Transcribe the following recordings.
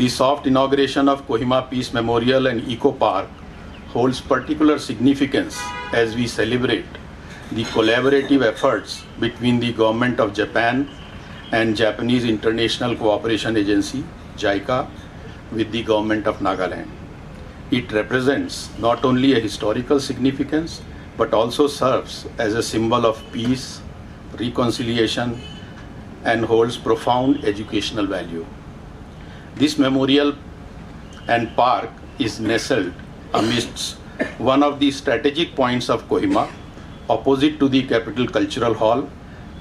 The soft inauguration of Kohima Peace Memorial and Eco Park holds particular significance as we celebrate the collaborative efforts between the Government of Japan and Japanese International Cooperation Agency, JICA, with the Government of Nagaland. It represents not only a historical significance, but also serves as a symbol of peace, reconciliation, and holds profound educational value. This memorial and park is nestled amidst one of the strategic points of Kohima, opposite to the Capital Cultural Hall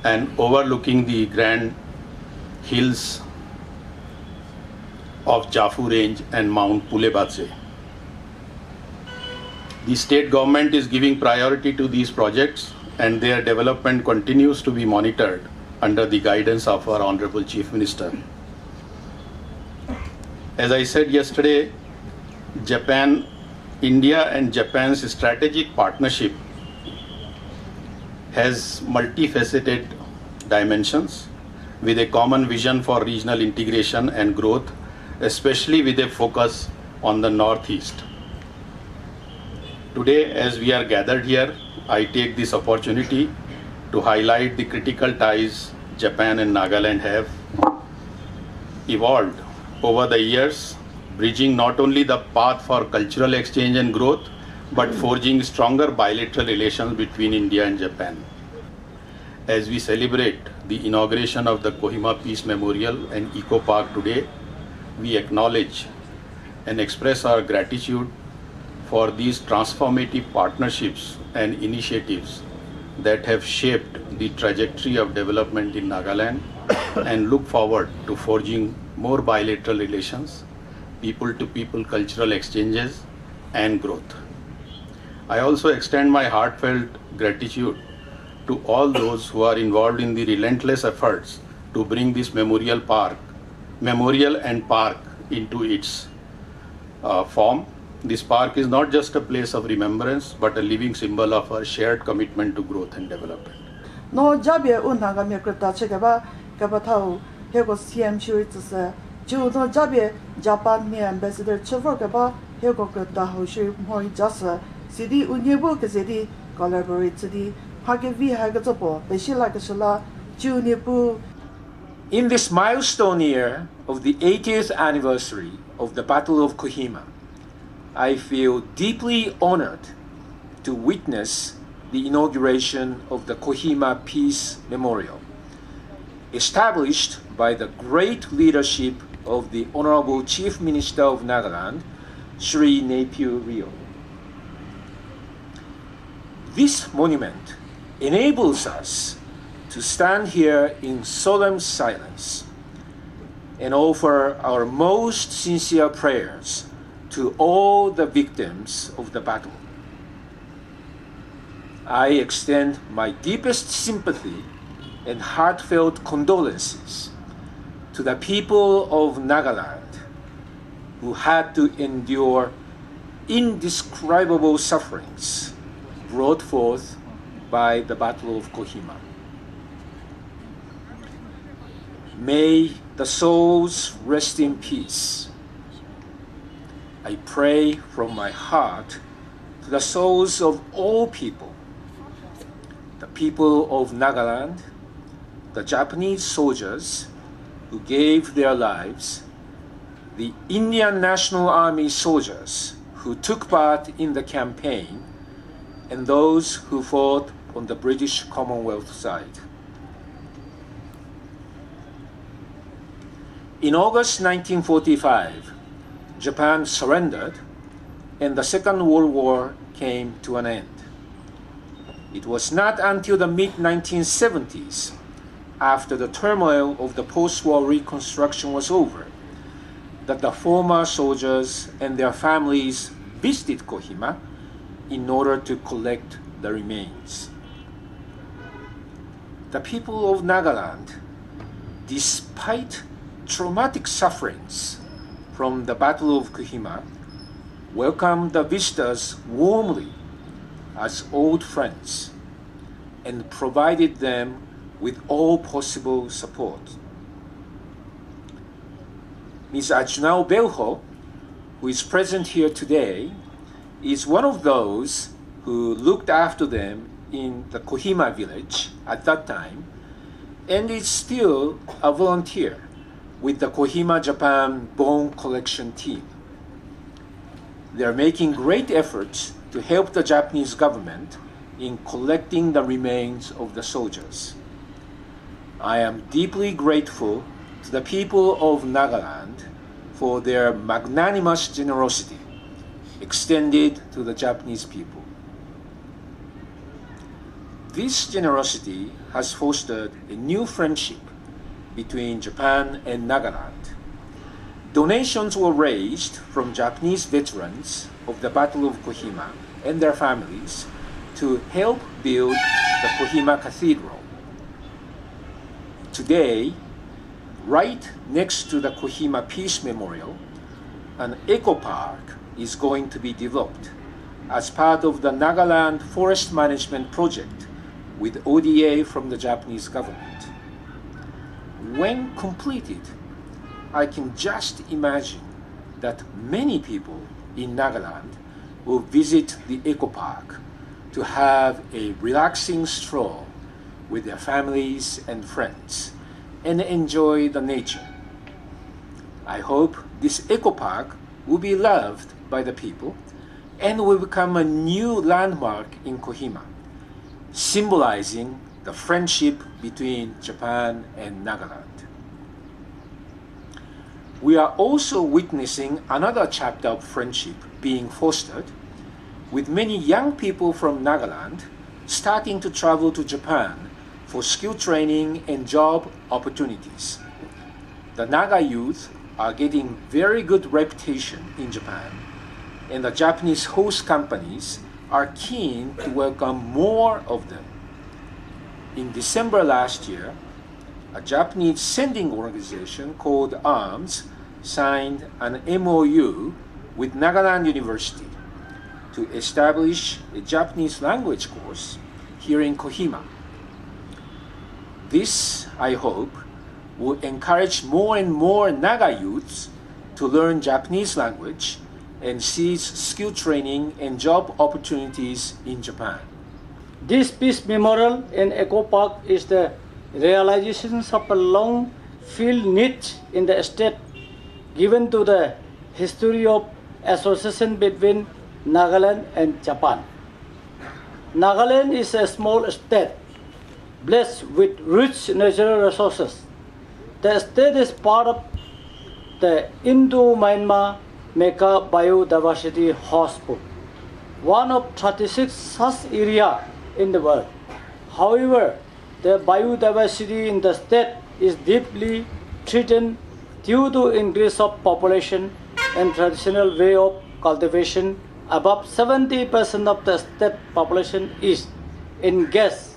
and overlooking the grand hills of Jafu Range and Mount Pulebadze. The state government is giving priority to these projects, and their development continues to be monitored under the guidance of our Honorable Chief Minister. As I said yesterday, India and Japan's strategic partnership has multifaceted dimensions with a common vision for regional integration and growth, especially with a focus on the Northeast. Today, as we are gathered here, I take this opportunity to highlight the critical ties Japan and Nagaland have evolved over the years, bridging not only the path for cultural exchange and growth, but forging stronger bilateral relations between India and Japan. As we celebrate the inauguration of the Kohima Peace Memorial and Eco Park today, we acknowledge and express our gratitude for these transformative partnerships and initiatives that have shaped the trajectory of development in Nagaland, and look forward to forging more bilateral relations, people-to-people cultural exchanges, and growth. I also extend my heartfelt gratitude to all those who are involved in the relentless efforts to bring this memorial and park into its form. This park is not just a place of remembrance, but a living symbol of our shared commitment to growth and development. No jabie unanga mi krta chegaba kabatau hego CM chui tse ju no jabie Japan ni ambassador chevro kaba hego krta ho shui moi jas city unyebu ke city collaborate city hage vi hage zopo beshila ke shala ju ni bu. In this milestone year of the 80th anniversary of the Battle of Kohima, I feel deeply honored to witness the inauguration of the Kohima Peace Memorial, established by the great leadership of the Honorable Chief Minister of Nagaland, Sri Nepiu Rio. This monument enables us to stand here in solemn silence and offer our most sincere prayers to all the victims of the battle. I extend my deepest sympathy and heartfelt condolences to the people of Nagaland who had to endure indescribable sufferings brought forth by the Battle of Kohima. May the souls rest in peace. I pray from my heart to the souls of all people, the people of Nagaland, the Japanese soldiers who gave their lives, the Indian National Army soldiers who took part in the campaign, and those who fought on the British Commonwealth side. In August 1945, Japan surrendered and the Second World War came to an end. It was not until the mid-1970s, after the turmoil of the post-war reconstruction was over, that the former soldiers and their families visited Kohima in order to collect the remains. The people of Nagaland, despite traumatic sufferings from the Battle of Kohima, welcomed the visitors warmly as old friends and provided them with all possible support. Ms. Ajunao Belho, who is present here today, is one of those who looked after them in the Kohima village at that time and is still a volunteer with the Kohima, Japan bone collection team. They are making great efforts to help the Japanese government in collecting the remains of the soldiers. I am deeply grateful to the people of Nagaland for their magnanimous generosity extended to the Japanese people. This generosity has fostered a new friendship between Japan and Nagaland. Donations were raised from Japanese veterans of the Battle of Kohima and their families to help build the Kohima Cathedral. Today, right next to the Kohima Peace Memorial, an eco park is going to be developed as part of the Nagaland Forest Management Project with ODA from the Japanese government. When completed, I can just imagine that many people in Nagaland will visit the eco park to have a relaxing stroll with their families and friends and enjoy the nature. I hope this eco park will be loved by the people and will become a new landmark in Kohima, symbolizing the friendship between Japan and Nagaland. We are also witnessing another chapter of friendship being fostered, with many young people from Nagaland starting to travel to Japan for skill training and job opportunities. The Naga youth are getting very good reputation in Japan, and the Japanese host companies are keen to welcome more of them. In December last year, a Japanese sending organization called ARMS signed an MOU with Nagaland University to establish a Japanese language course here in Kohima. This, I hope, will encourage more and more Naga youths to learn Japanese language and seize skill training and job opportunities in Japan. This Peace Memorial and Eco Park is the realization of a long field niche in the state, given to the history of association between Nagaland and Japan. Nagaland is a small state blessed with rich natural resources. The state is part of the Indo-Myanmar Mecca Biodiversity Hotspot, one of 36 such areas in the world. However, the biodiversity in the state is deeply threatened due to increase of population and traditional way of cultivation. Above 70% of the state population is engaged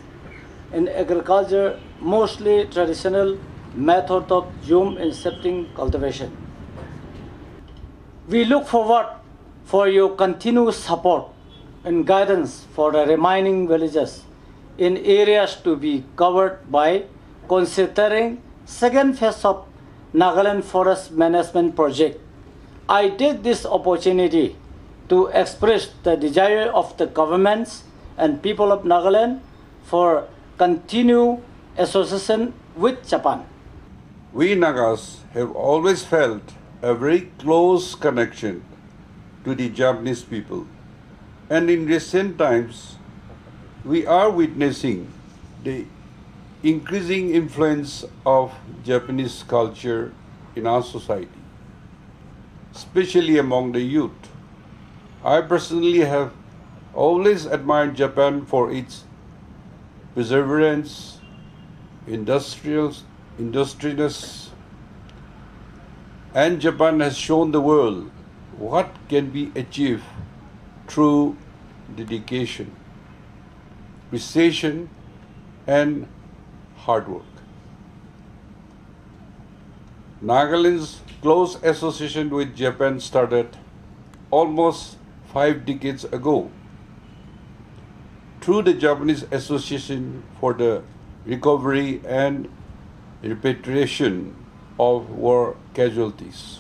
in agriculture, mostly traditional method of zoom incepting cultivation. We look forward for your continued support and guidance for the remaining villages in areas to be covered by considering second phase of Nagaland Forest Management Project. I take this opportunity to express the desire of the governments and people of Nagaland for continued association with Japan. We Nagas have always felt a very close connection to the Japanese people, and in recent times we are witnessing the increasing influence of Japanese culture in our society, especially among the youth. I personally have always admired Japan for its perseverance, industriousness, and Japan has shown the world what can be achieved through dedication, precision, and hard work. Nagaland's close association with Japan started almost 5 decades ago through the Japanese Association for the Recovery and Repatriation of war casualties.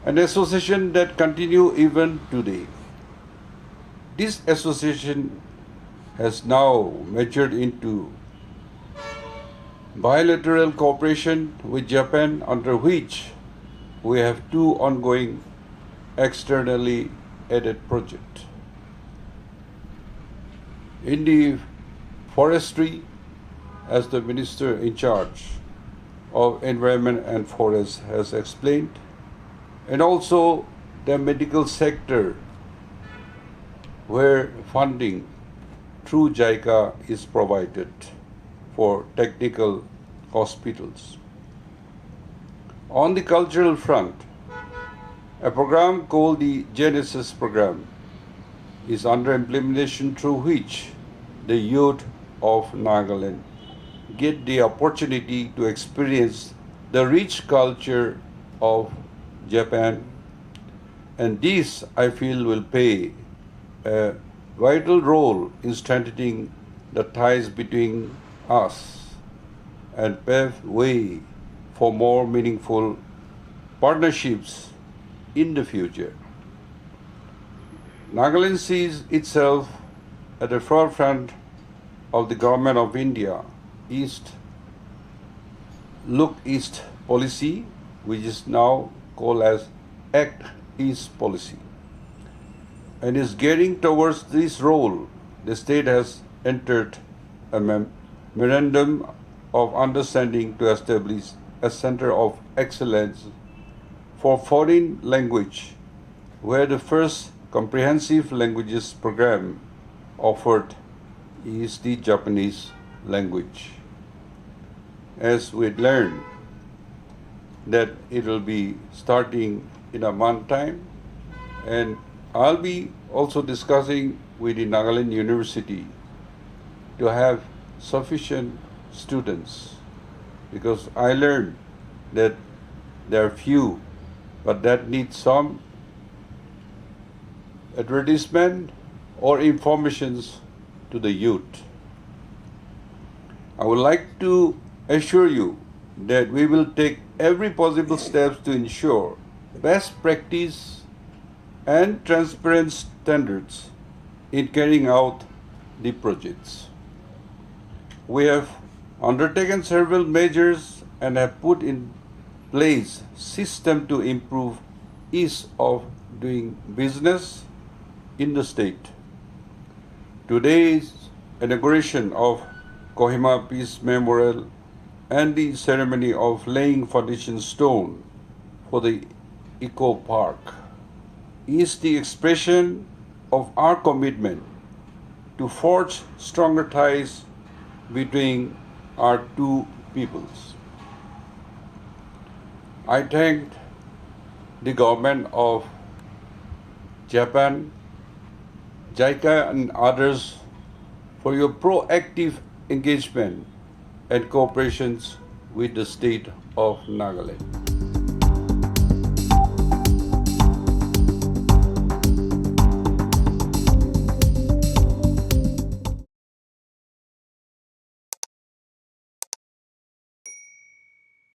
An association that continues even today. This association has now matured into bilateral cooperation with Japan, under which we have two ongoing externally aided projects. In the forestry, as the Minister in charge of Environment and Forest has explained, and also the medical sector, where funding through JICA is provided for technical hospitals. On the cultural front, a program called the Genesis Program is under implementation, through which the youth of Nagaland get the opportunity to experience the rich culture of Japan, and this, I feel, will play a vital role in strengthening the ties between us and pave way for more meaningful partnerships in the future. Nagaland sees itself at the forefront of the Government of India Look East policy, which is now called as Act East policy, and is gearing towards this role. The state has entered a memorandum of understanding to establish a center of excellence for foreign language, where the first comprehensive languages program offered is the Japanese language. As we learned that it will be starting in a month time, and I'll be also discussing with the Nagaland University to have sufficient students, because I learned that there are few, but that need some advertisement or informations to the youth. I would like to assure you that we will take every possible steps to ensure best practice and transparent standards in carrying out the projects. We have undertaken several measures and have put in place system to improve ease of doing business in the state. Today's inauguration of Kohima Peace Memorial and the ceremony of laying foundation stone for the Eco Park is the expression of our commitment to forge stronger ties between our two peoples. I thank the government of Japan, JICA and others for your proactive engagement and cooperations with the state of Nagaland.